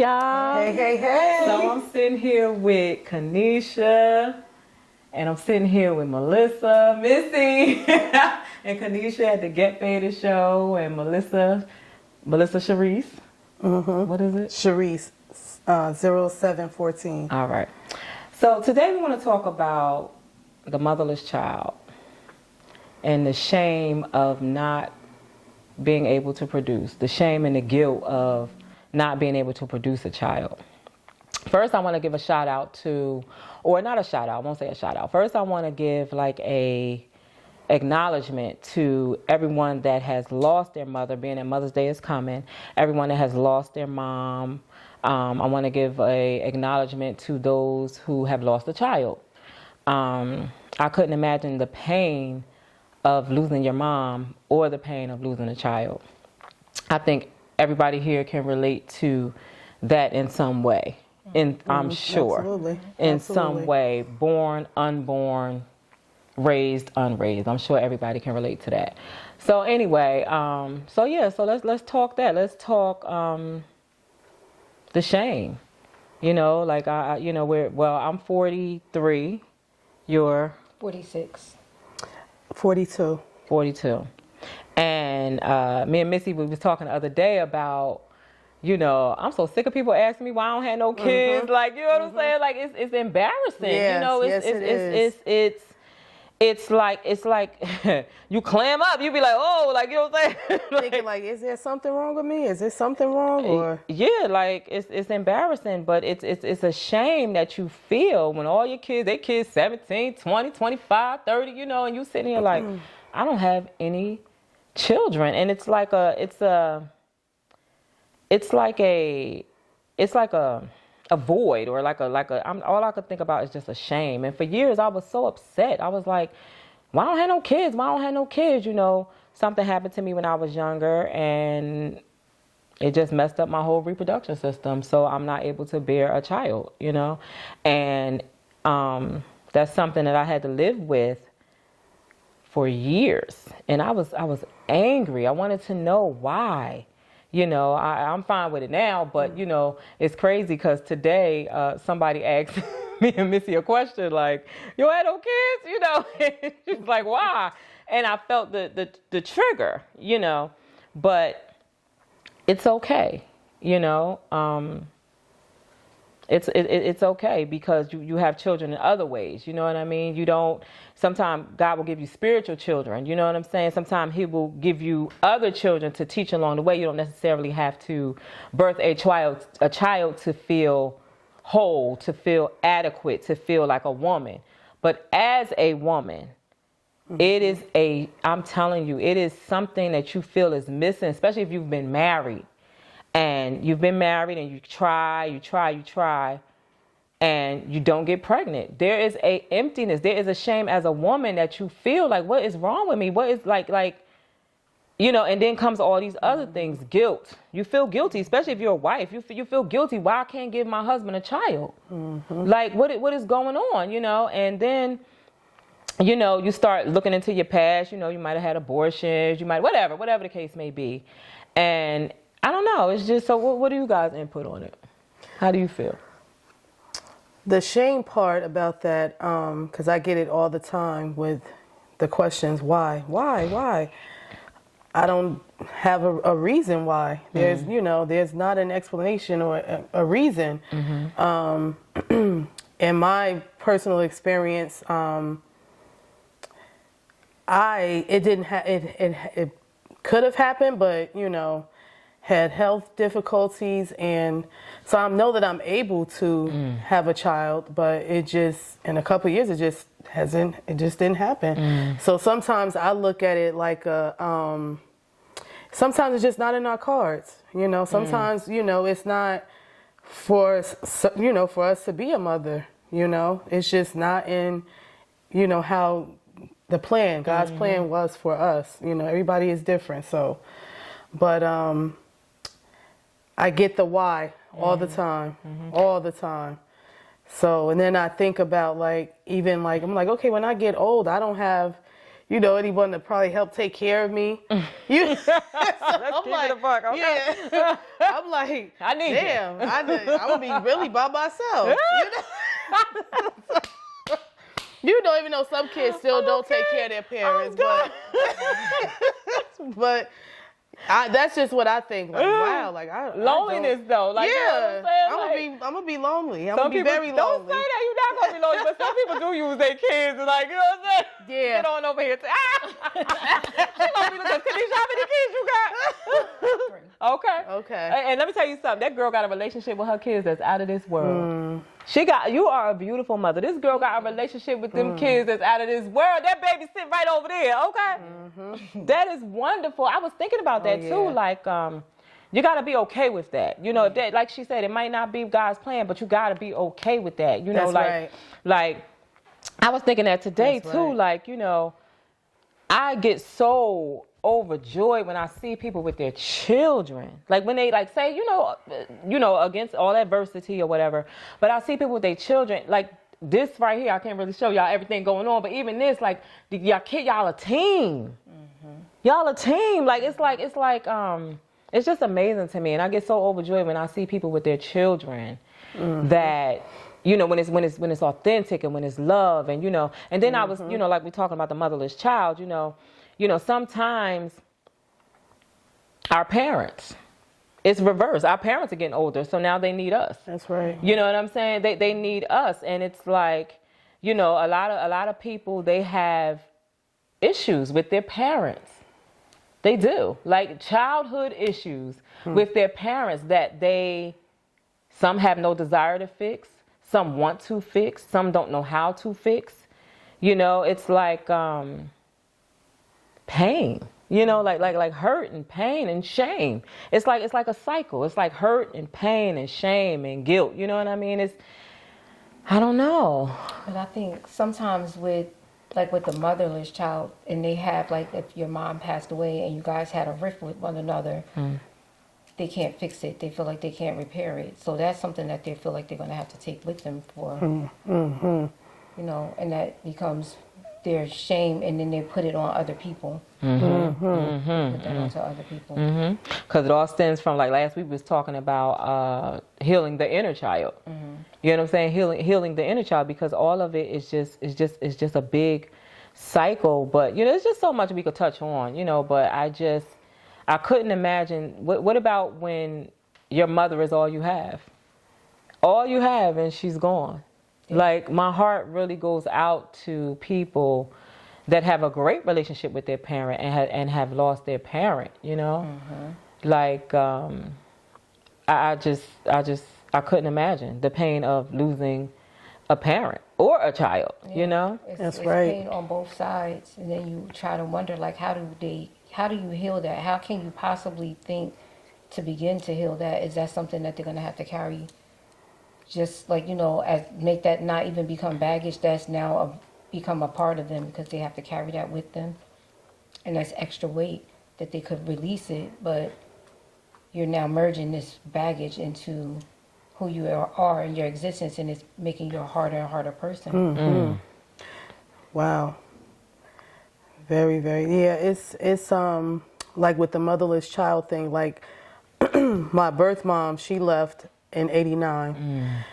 y'all. Hey. So I'm sitting here with Kanisha, and I'm sitting here with Melissa, Missy, and Kanisha at the Get Faded show, and Melissa Sharice. What is it? Sharice, 0714. All right. So today we want to talk about the motherless child and the shame of not being able to produce, the shame and the guilt of not being able to produce a child. First, I want to give a shout out to, or not a shout out, I won't say a shout out. First, I want to give like a acknowledgement to everyone that has lost their mother, being that Mother's Day is coming, everyone that has lost their mom. I want to give a acknowledgement to those who have lost a child. I couldn't imagine the pain of losing your mom or the pain of losing a child. I think everybody here can relate to that in some way. I'm sure. Absolutely. In some way, born, unborn, raised, unraised. I'm sure everybody can relate to that. So anyway, so let's talk that. Let's talk the shame. You know, like I'm 43. You're 46. 42. 42. And me and Missy, we was talking the other day about, I'm so sick of people asking me why I don't have no kids. Like, you know what I'm saying? Like, it's embarrassing. Yes, It's like you clam up. You be like, oh, like, you know what I'm saying? Thinking like, is there something wrong with me? Is there something wrong? Or yeah, like it's embarrassing, but it's a shame that you feel when all your kids, they kids 17, 20, 25, 30, and you sitting here like, I don't have any children. And it's like a void, or all I could think about is just a shame. And for years I was so upset. I was like, why don't I have no kids? Why don't I have no kids? Something happened to me when I was younger, and it just messed up my whole reproduction system. So I'm not able to bear a child, and that's something that I had to live with for years. And I was angry. I wanted to know why. I'm fine with it now, but, it's crazy because today somebody asked me and Missy a question like, you had no kids, She's like, why? And I felt the trigger, but it's okay, It's okay because you have children in other ways. You know what I mean? Sometimes God will give you spiritual children. You know what I'm saying? Sometimes he will give you other children to teach along the way. You don't necessarily have to birth a child to feel whole, to feel adequate, to feel like a woman. But as a woman, I'm telling you, it is something that you feel is missing, especially if you've been married. And you've been married and you try, and you don't get pregnant. There is a emptiness. There is a shame as a woman that you feel like, what is wrong with me? What is and then comes all these other things, guilt. You feel guilty, especially if you're a wife. You feel guilty. Why I can't give my husband a child? Like, what is going on, And then, you start looking into your past. You might have had abortions. You might, whatever the case may be. And I don't know. It's just, so what do you guys input on it? How do you feel? the shame part about that, because I get it all the time with the questions, why? I don't have a reason why. There's, there's not an explanation or a reason. In my personal experience, it could have happened, but, had health difficulties, and so I know that I'm able to have a child, but it just, in a couple of years, it just didn't happen. So sometimes I look at it like sometimes it's just not in our cards, sometimes, it's not for us, for us to be a mother, it's just not in, how the plan, God's plan was for us, everybody is different. So, but, I get the why all the time, all the time. So, and then I think about I'm like, okay, when I get old, I don't have, you know, anyone to probably help take care of me. You, Let's keep it a buck, okay? yeah. I'm like, I need damn, I'm gonna be really by myself. You know, even though some kids still don't take care of their parents, but that's just what I think. Like, wow, like loneliness though. Like, yeah, you know what I'm saying? I'm gonna be lonely. I'm Some gonna be people very lonely. don't say that you're not gonna be lonely, but some people do use their kids and like, you know what I'm saying? Yeah. Get on over here. She gonna be looking, Kanisha, how many kids you got? Okay. And let me tell you something. That girl got a relationship with her kids that's out of this world. You are a beautiful mother. This girl got a relationship with them kids that's out of this world. That baby sit right over there, okay? That is wonderful. I was thinking about that too. Like, you got to be okay with that. You know, if that, like she said, it might not be God's plan, but you got to be okay with that. You know, like I was thinking that today too. Like, you know, I get so overjoyed when I see people with their children. Like when they like say, you know, against all adversity or whatever. But I see people with their children. Like this right here, I can't really show y'all everything going on. But even this, like y'all a team. Y'all a team. Like it's just amazing to me, and I get so overjoyed when I see people with their children that, you know, when it's authentic and when it's love, and you know, and then I was, you know, like we're talking about the motherless child, you know, sometimes our parents, it's reverse. Our parents are getting older, so now they need us. That's right. You know what I'm saying? They need us, and it's like, you know, a lot of people, they have issues with their parents. They do, like childhood issues with their parents that some have no desire to fix, some want to fix, some don't know how to fix. You know, it's like pain, you know, like hurt and pain and shame. It's like a cycle. It's like hurt and pain and shame and guilt. You know what I mean? I don't know. But I think sometimes with the motherless child, and they have, like, if your mom passed away and you guys had a rift with one another, they can't fix it. They feel like they can't repair it. So that's something that they feel like they're going to have to take with them for, you know, and that becomes their shame, and then they put it on other people. Put that onto other people. Because it all stems from, like last week we was talking about healing the inner child. You know what I'm saying? Healing the inner child, because all of it is just a big cycle. But you know, there's just so much we could touch on. You know, but I couldn't imagine. What about when your mother is all you have? All you have, and she's gone. Yeah. Like, my heart really goes out to people that have a great relationship with their parent and have lost their parent. You know, like I couldn't imagine the pain of losing a parent or a child, you know? It's pain on both sides. And then you try to wonder, like, how do you heal that? How can you possibly think to begin to heal that? Is that something that they're going to have to carry? Just like, you know, make that not even become baggage that's now become a part of them, because they have to carry that with them. And that's extra weight that they could release it, but you're now merging this baggage into who you are in your existence, and it's making you a harder and harder person. Wow. Very, very. Yeah, it's like with the motherless child thing, like my birth mom, she left in 89.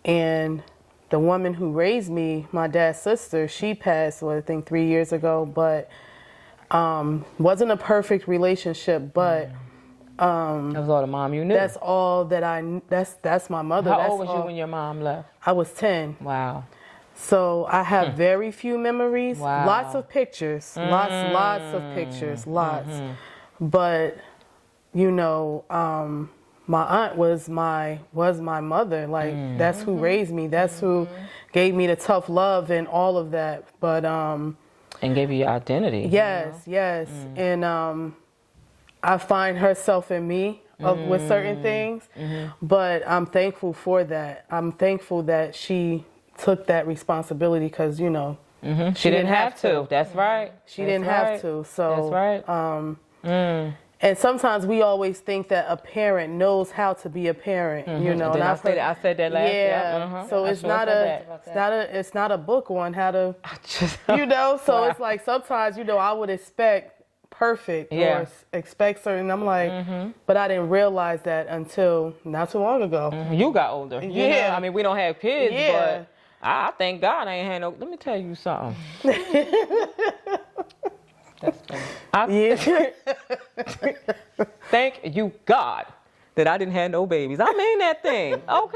And the woman who raised me, my dad's sister, she passed, I think 3 years ago, but wasn't a perfect relationship, but that was all the mom you knew. That's all that that's my mother. How old was you when your mom left? I was 10. Wow. So I have very few memories. Wow. Lots of pictures. Lots of pictures. Lots. But you know, my aunt was my mother. Like that's who raised me. That's who gave me the tough love and all of that. But and gave you your identity. Yes, you know? Yes. And I find herself in me with certain things, but I'm thankful for that. I'm thankful that she took that responsibility, because, you know, she didn't have to. That's right. She didn't have to. So that's right. And sometimes we always think that a parent knows how to be a parent, you know. Did And I say that? I said that last year. yeah. So I it's sure not said a, that. it's not a book on how to, Just, you know. So Wow. it's like sometimes, you know, I would expect perfect Yeah. or expect certain. I'm like, but I didn't realize that until not too long ago. You got older. You know? Yeah. I mean, we don't have kids, Yeah. but I thank God I ain't had no. Let me tell you something. That's funny. Yeah. Thank you, God, that I didn't have no babies. I mean that thing. Okay? No, I'm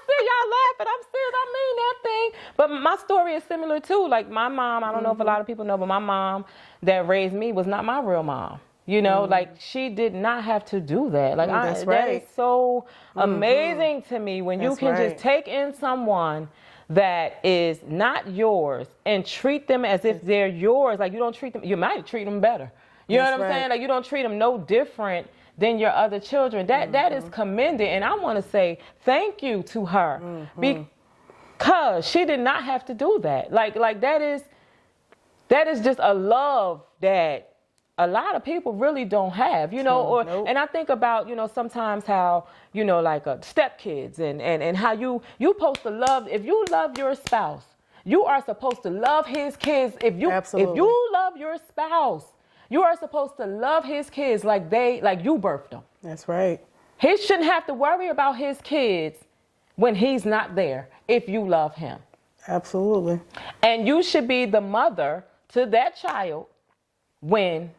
serious. Y'all laughing. I'm serious. I mean that thing. But my story is similar too. Like my mom, I don't know if a lot of people know, but my mom that raised me was not my real mom. You know, like she did not have to do that. Like That's that right. is so amazing to me when you That's can right. just take in someone that is not yours and treat them as if they're yours. Like you don't treat them, you might treat them better. You know That's what I'm saying? right. Like you don't treat them no different than your other children. That is commended, and I want to say thank you to her because she did not have to do that. Like that is just a love that a lot of people really don't have, you know, or Nope. and I think about, you know, sometimes how, you know, like stepkids and how you supposed to love, if you love your spouse, you are supposed to love his kids. If Absolutely. you love your spouse, you are supposed to love his kids like you birthed them. That's right. He shouldn't have to worry about his kids when he's not there if you love him. Absolutely. And you should be the mother to that child when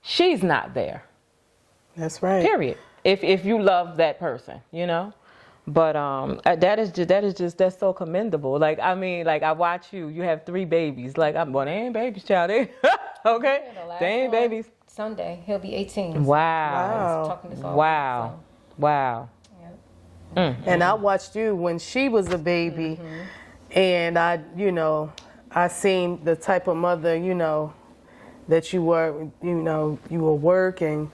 she's not there. That's right. Period. If you love that person, you know. But that's so commendable. Like I mean, like I watch you. You have 3 babies. Like they ain't babies, child. They, okay, Yeah, the last they ain't one, babies. Sunday, he'll be 18. Wow. Talking this all Wow. Wow. Yeah. And I watched you when she was a baby, and I, you know, I seen the type of mother, you know, that you were, you know, you will work and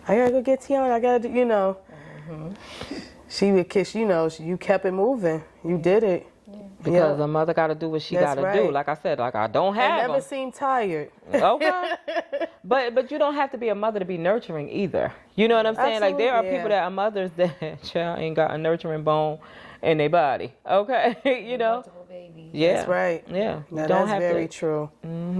I gotta go get Tiana, I gotta do, you know. She would kiss, you know, you kept it moving. You did it. Because a mother got to do what she got That's to do. right. Like I said, like I don't I have never them. seemed tired. Okay. But you don't have to be a mother to be nurturing either. You know what I'm saying? Like there are Absolutely, people yeah. that are mothers that child ain't got a nurturing bone in their body. Okay. You know? Multiple babies. Yeah. That's right. Yeah. You Now, don't that's have very to. true.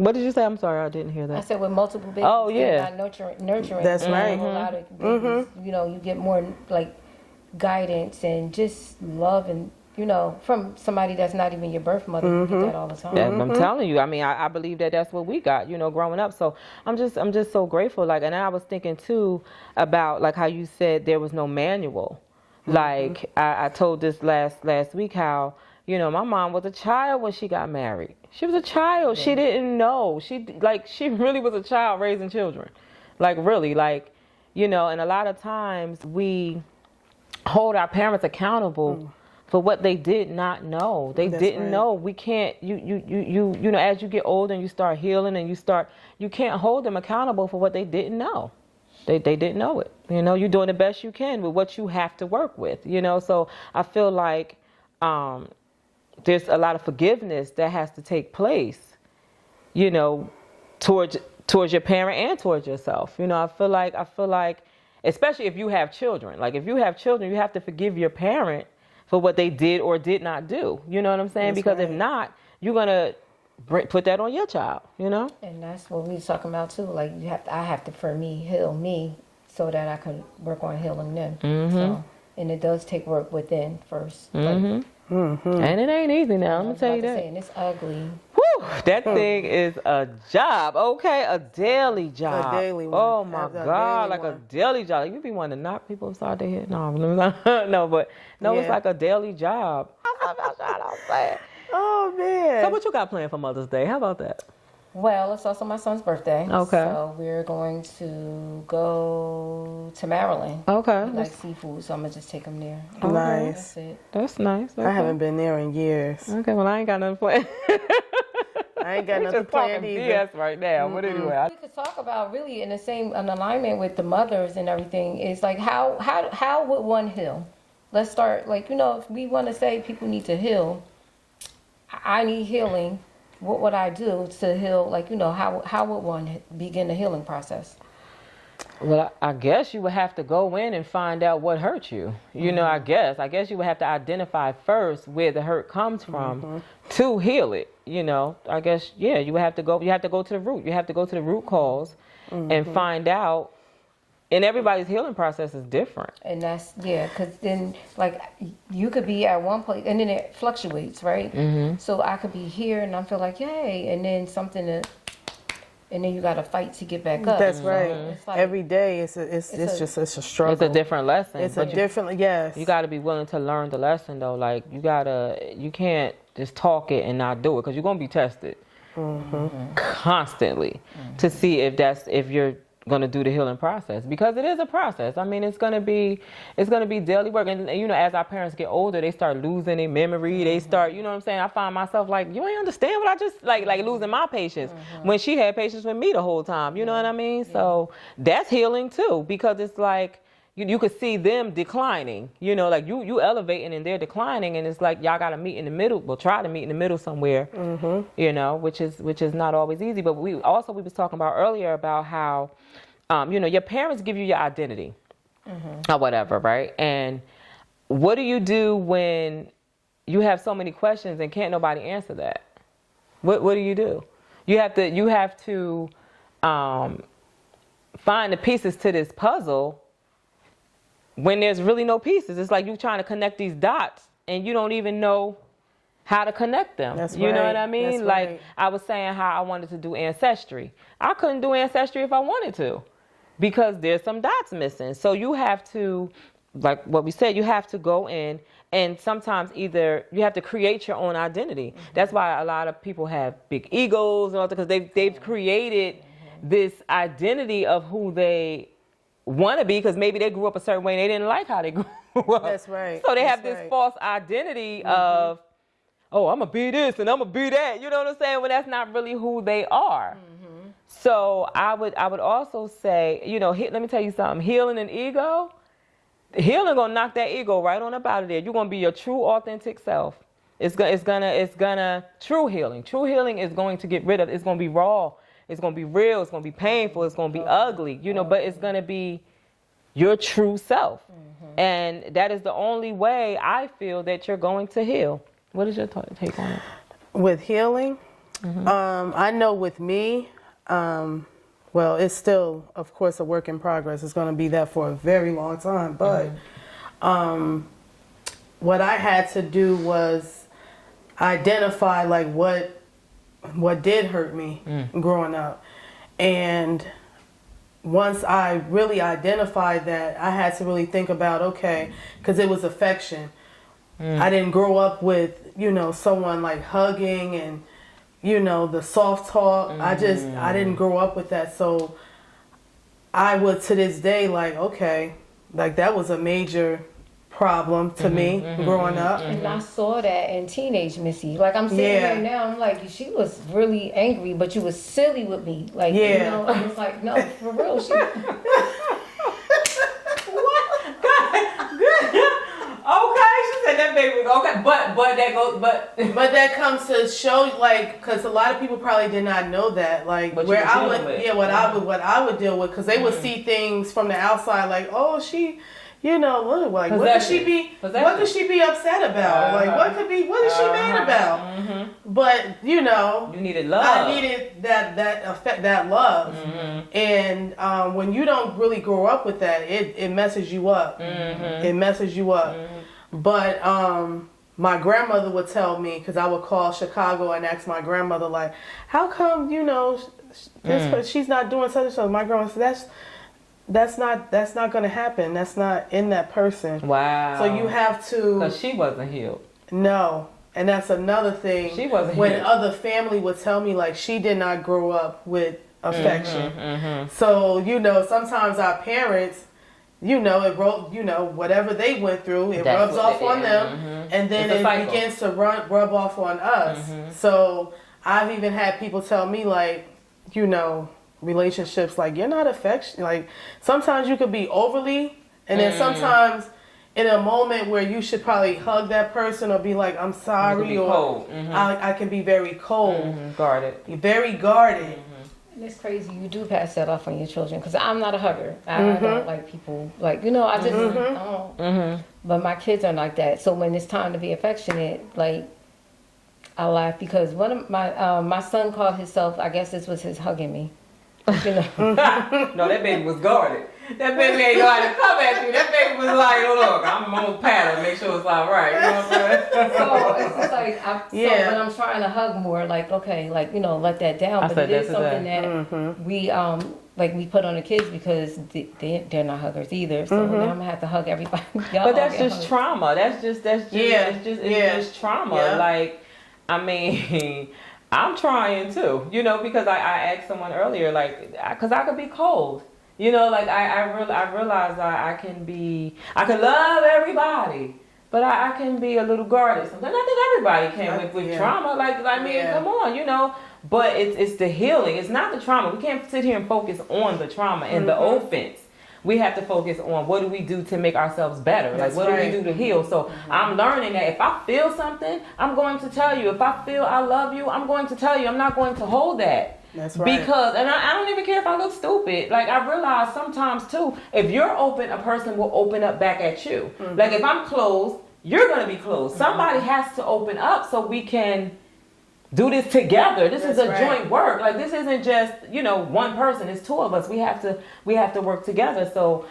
What did you say? I'm sorry, I didn't hear I that. said with multiple babies, Oh, they're yeah. not nurturing. That's right. A lot of babies, you know, you get more like guidance and just love and, you know, from somebody that's not even your birth mother. You get that all the time. And I'm telling you, I mean, I believe that that's what we got, you know, growing up. So I'm just so grateful. Like, and I was thinking too about like how you said there was no manual. Like I told this last week how, you know, my mom was a child when she got married. She was a child. She didn't know. She really was a child raising children. Like really, like, you know, and a lot of times we hold our parents accountable for what they did not know. They That's didn't right. know. We can't, you know, as you get older and you start healing and you can't hold them accountable for what they didn't know. They didn't know it. You know, you're doing the best you can with what you have to work with, you know. So I feel like there's a lot of forgiveness that has to take place, you know, towards your parent and towards yourself. You know, I feel like, especially if you have children, like if you have children, you have to forgive your parent for what they did or did not do. You know what I'm saying? That's Because if right. not, you're gonna put that on your child. You know? And that's what we was talking about too. Like I have to, for me, heal me so that I can work on healing them. So, and it does take work within first. Like, And it ain't easy now. I Let me was tell about you to that. say, and it's ugly. Whew, that thing is a job, okay? A daily job. daily one. Oh my A God, daily like a one. daily job. Like, you be wanting to knock people upside their head. No, no, it's Yeah. like a daily job. Oh, man. So what you got planned for Mother's Day? How about that? Well, it's also my son's birthday. Okay. So we're going to go to Maryland. Okay. He likes seafood, so I'm gonna just take him there. Nice. That's it. That's nice. Okay. I haven't been there in years. Okay, well I ain't got nothing planned. I ain't got We nothing just talking planned either. BS right now. But anyway, We could talk about really in the same an alignment with the mothers and everything. Is like how would one heal? Let's start like, you know, if we want to say people need to heal, I need healing. What would I do to heal? Like, you know, how would one begin the healing process? Well, I guess you would have to go in and find out what hurt you. You know, I guess you would have to identify first where the hurt comes from to heal it. You know, I guess, yeah, you have to go to the root. You have to go to the root cause and find out. And everybody's healing process is different. And that's, yeah, because then, like, you could be at one place, and then it fluctuates, right? So I could be here, and I feel like, yay, and then and then you got to fight to get back up. That's right. It's like, Every day, it's a struggle. It's a different lesson. It's a different, yes. You got to be willing to learn the lesson, though. Like, you can't just talk it and not do it, because you're going to be tested constantly to see if you're going to do the healing process, because it is a process. I mean, it's going to be daily work. And you know, as our parents get older, they start losing their memory. They start, you know what I'm saying? I find myself like, you ain't understand what I just, like losing my patience when she had patience with me the whole time. You know what I mean? So that's healing too, because it's like, you could see them declining, you know, like you elevating and they're declining, and it's like y'all got to meet in the middle. We'll try to meet in the middle somewhere, you know, which is not always easy. But we was talking about earlier about how, you know, your parents give you your identity or whatever, right? And what do you do when you have so many questions and can't nobody answer that? What do? You have to find the pieces to this puzzle when there's really no pieces. It's like you trying to connect these dots and you don't even know how to connect them. That's you right. know what I mean? That's Like right. I was saying how I wanted to do ancestry. I couldn't do ancestry if I wanted to, because there's some dots missing. So you have to, like what we said, you have to go in, and sometimes either you have to create your own identity. That's why a lot of people have big egos and all that, because they've created this identity of who they want to be, because maybe they grew up a certain way and they didn't like how they grew up. That's right. So they That's have this right. false identity of, oh, I'm going to be this and I'm going to be that. You know what I'm saying? Well, that's not really who they are. So I would also say, you know, let me tell you something. Healing an ego, healing gonna knock that ego right on up out of there. You're gonna be your true, authentic self. It's gonna true healing. True healing is going to get rid of. It's gonna be raw. It's gonna be real. It's gonna be painful. It's gonna be ugly. You know, but it's gonna be your true self, and that is the only way I feel that you're going to heal. What is your take on it? With healing, I know with me, well, it's still, of course, a work in progress. It's going to be that for a very long time. But what I had to do was identify like what did hurt me growing up. And once I really identified that, I had to really think about, okay, because it was affection. I didn't grow up with, you know, someone like hugging and, you know, the soft talk. I didn't grow up with that. So I would, to this day, like, okay, like that was a major problem to me growing up. And I saw that in teenage Missy. Like, I'm sitting here now, I'm like, she was really angry, but you was silly with me. Like, you know, I was like, no, for real. She... Okay, she said that baby was okay, but that comes to show, like, because a lot of people probably did not know that, like, What where you I were would, dealing with. yeah, what I would deal with, because they would see things from the outside, like, oh, she, you know, like, what could she be upset about? Like, what is she mad about? But you know, you needed love. I needed that love, and when you don't really grow up with that, it messes you up. It messes you up. But my grandmother would tell me, because I would call Chicago and ask my grandmother, like, how come, you know, she's not doing such and such? My grandma said, that's not going to happen. That's not in that person. Wow. So you have to. Because she wasn't healed. No. And that's another thing. She wasn't when healed. other family would tell me, like, she did not grow up with affection. So, you know, sometimes our parents, you know, whatever they went through, it rubs off on them, and then it begins to rub off on us. So I've even had people tell me, like, you know, relationships, like, you're not affection. Like, sometimes you could be overly, and then sometimes in a moment where you should probably hug that person or be like, I'm sorry, or I can be very cold. Guarded. Very guarded. And it's crazy. You do pass that off on your children because I'm not a hugger. I don't like people like I just I don't. But my kids are like that. So when it's time to be affectionate, like I laugh because one of my son called himself. I guess this was his hugging me. You know. No, that baby was guarded. That baby ain't know how to come at you. That baby was like, oh, look, I'm gonna pat her, make sure it's all right. You know what I'm saying? So it's just like, so when I'm trying to hug more, like, okay, like, let that down. But it is something that we, like we put on the kids because they're not huggers either. So now I'm gonna have to hug everybody. But that's just trauma. That's just it's trauma. Yeah. Like, I mean, I'm trying too, because I asked someone earlier, like, because I could be cold. Like I realized I can love everybody, but I can be a little guarded sometimes. I think everybody can with trauma. Like I mean, come on, But it's the healing. It's not the trauma. We can't sit here and focus on the trauma and the offense. We have to focus on what do we do to make ourselves better. Like what do we do to heal? So I'm learning that if I feel something, I'm going to tell you. If I feel I love you, I'm going to tell you. I'm not going to hold that. That's right. Because, and I don't even care if I look stupid. Like, I realize sometimes, too, if you're open, a person will open up back at you. Like, if I'm closed, you're going to be closed. Somebody has to open up so we can do this together. This is a joint work. Like, this isn't just, one person. It's two of us. We have to work together. So,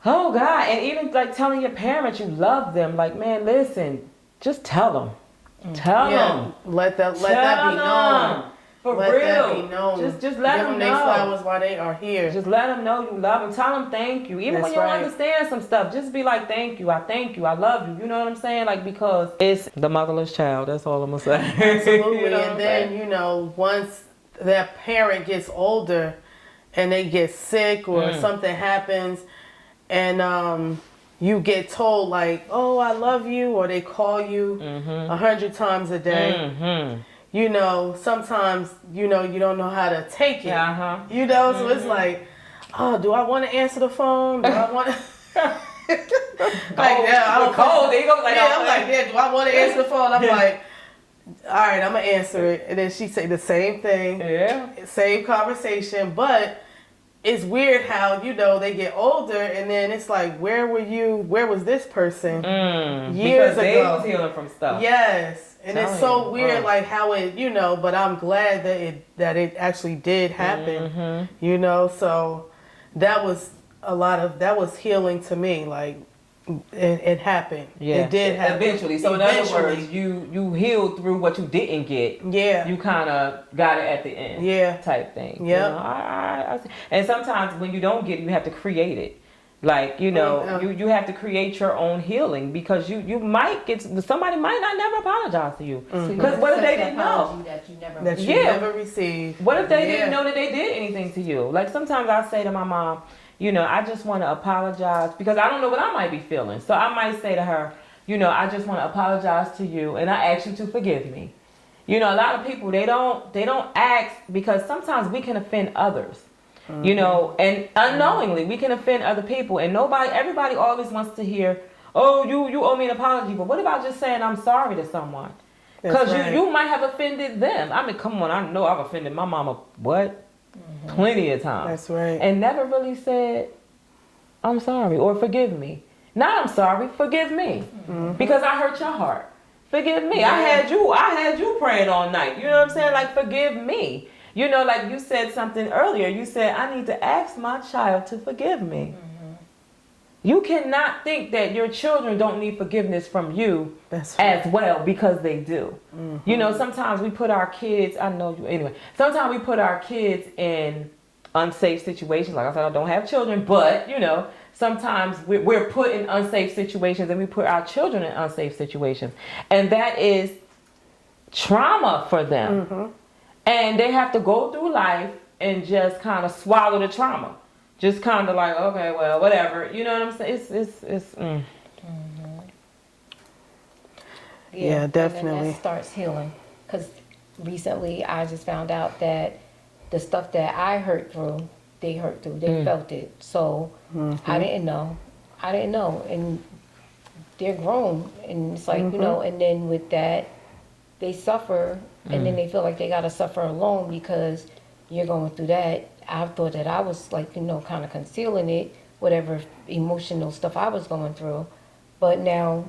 oh, God. And even, like, telling your parents you love them. Like, man, listen, just tell them. Tell them. Let that be known. For let real. That be known. Just let them know. Give them flowers while they are here. Just let them know you love them. Tell them thank you. Even when you don't understand some stuff, just be like, thank you, I love you. You know what I'm saying? Like, because it's the motherless child. That's all I'm going to say. Absolutely. And then, once that parent gets older and they get sick or something happens and you get told like, oh, I love you, or they call you 100 times a day. Sometimes, you don't know how to take it, so it's like, oh, do I want to answer the phone? Do I want to, I'm cold. There you go. Like, I'm like, do I want to answer the phone? I'm like, all right, I'm going to answer it. And then she say the same thing, same conversation, but it's weird how, they get older and then it's like, where were you? Where was this person years ago? They was healing from stuff. Yes. And it's so weird, like how it, but I'm glad that it actually did happen, so that was healing to me. Like it happened. Yeah. It did happen. Eventually. So in other words, you healed through what you didn't get. Yeah. You kind of got it at the end. Yeah. Type thing. Yeah. And sometimes when you don't get it, you have to create it. Like, you have to create your own healing because you might get, somebody might not never apologize to you. Because what if they didn't know? That you never received. What if they didn't know that they did anything to you? Like sometimes I say to my mom, I just want to apologize because I don't know what I might be feeling. So I might say to her, I just want to apologize to you and I ask you to forgive me. A lot of people, they don't ask because sometimes we can offend others. And unknowingly we can offend other people and everybody always wants to hear, oh, you owe me an apology. But what about just saying I'm sorry to someone? Because you might have offended them. I mean, come on, I know I've offended my mama, plenty of times. That's right. And never really said, I'm sorry or forgive me. Not I'm sorry, forgive me. Because I hurt your heart. Forgive me. Yeah. I had you praying all night. You know what I'm saying? Like, forgive me. Like you said something earlier. You said, I need to ask my child to forgive me. You cannot think that your children don't need forgiveness from you as well because they do. Sometimes we put our kids, sometimes we put our kids in unsafe situations. Like I said, I don't have children, but, sometimes we're put in unsafe situations and we put our children in unsafe situations. And that is trauma for them. And they have to go through life and just kind of swallow the trauma. Just kind of like, okay, well, whatever. You know what I'm saying? It's Yeah, definitely. And then that starts healing. Because recently I just found out that the stuff that I hurt through, they hurt through. They felt it. So I didn't know. And they're grown. And it's like, and then with that, they suffer. And then they feel like they got to suffer alone because you're going through that. I thought that I was like, you know, kind of concealing it, whatever emotional stuff I was going through. But now,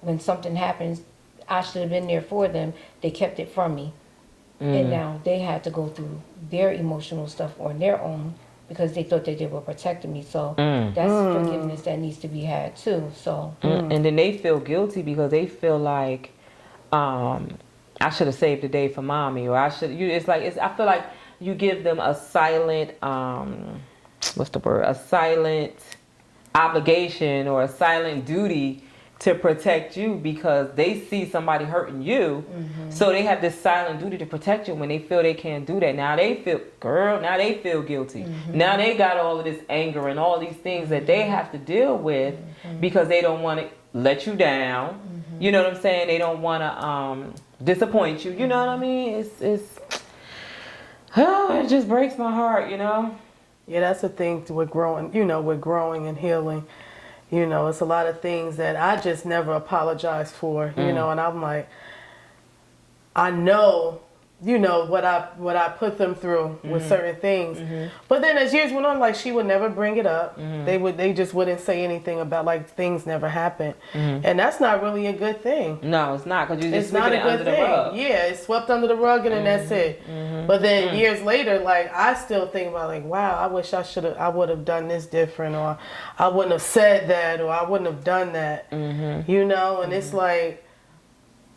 when something happens, I should have been there for them. They kept it from me. And now they had to go through their emotional stuff on their own because they thought that they were protecting me. So that's forgiveness that needs to be had too. So And then they feel guilty because they feel like, I should have saved the day for mommy, or I should. I feel like you give them a silent, what's the word? A silent obligation or a silent duty to protect you because they see somebody hurting you. So they have this silent duty to protect you when they feel they can't do that. Now they feel guilty. Now they got all of this anger and all these things that they have to deal with because they don't want to let you down. You know what I'm saying? They don't want to disappoint you. You know what I mean? It just breaks my heart, you know? Yeah, that's the thing with growing, with growing and healing. It's a lot of things that I just never apologize for, and I'm like, I know, what I put them through with certain things. But then as years went on, like, she would never bring it up. They just wouldn't say anything about, like, things never happened. And that's not really a good thing. No, it's not, because you just it's not a good thing. Yeah, it's swept under the rug and then that's it. But then years later, like, I still think about, like, wow, I wish I would have done this different, or I wouldn't have said that, or I wouldn't have done that. And it's like,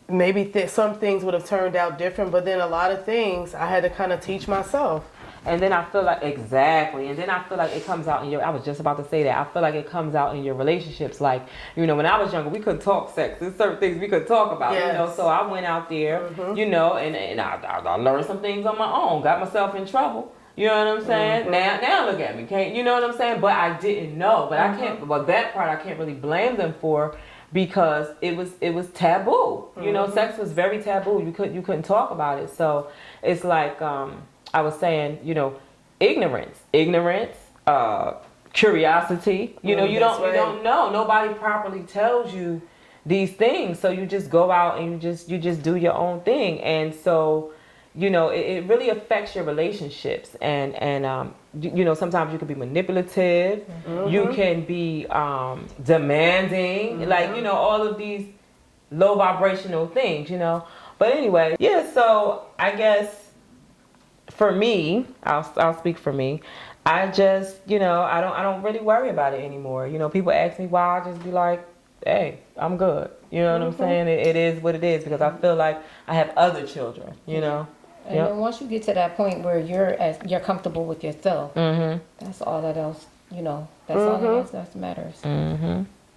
maybe some things would have turned out different, but then a lot of things I had to kind of teach myself. And then I feel like, exactly, and then I feel like it comes out in I was just about to say that, I feel like it comes out in your relationships. Like, when I was younger, we couldn't talk sex. There's certain things we could talk about, so I went out there, and I learned some things on my own, got myself in trouble. You know what I'm saying? Now look at me, can't you know what I'm saying? But I didn't know, but I can't. But that part I can't really blame them for, because it was taboo. Sex was very taboo. You couldn't talk about it. So it's like I was saying, ignorance, curiosity. You don't know. Nobody properly tells you these things, so you just go out and you just do your own thing, and so. It really affects your relationships, and sometimes you can be manipulative, you can be demanding, like, all of these low vibrational things, But anyway, so I guess for me, I'll speak for me. I just, I don't really worry about it anymore. People ask me why, I just be like, hey, I'm good. You know what I'm saying? It is what it is, because I feel like I have other children, And then once you get to that point where you're comfortable with yourself, that's all that else, that's all that else that matters.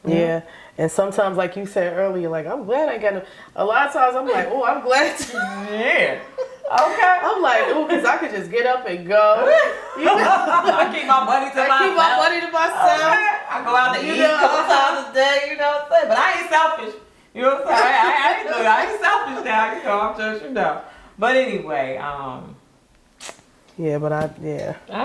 Yeah, and sometimes, like you said earlier, like, I'm glad I got a lot of times I'm like, oh, I'm glad. Yeah. Okay. I'm like, oh, because I could just get up and go. I keep my money to myself. I keep my money to myself. Okay. I go out to eat a couple times a day, you know what I'm saying? But I ain't selfish. You know what I'm saying? I ain't selfish now, I'm just, But anyway, yeah, but I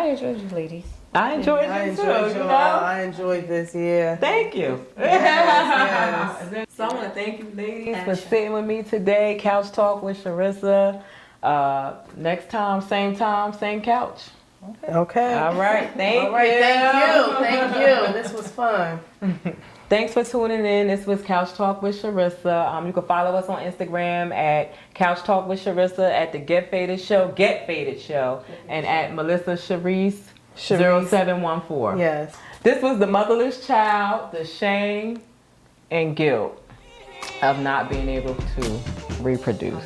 enjoyed you ladies. I enjoyed it too, I enjoyed this, yeah. Thank you. Yes. So I want to thank you ladies for sitting with me today. Couch Talk with Sharissa. Next time, same couch. Okay. All right, thank you. Thank you. This was fun. Thanks for tuning in. This was Couch Talk with Sharissa. You can follow us on Instagram at Couch Talk with Sharissa, at the Get Faded Show, and at Melissa Sharice 0714. Yes. This was the motherless child, the shame and guilt of not being able to reproduce.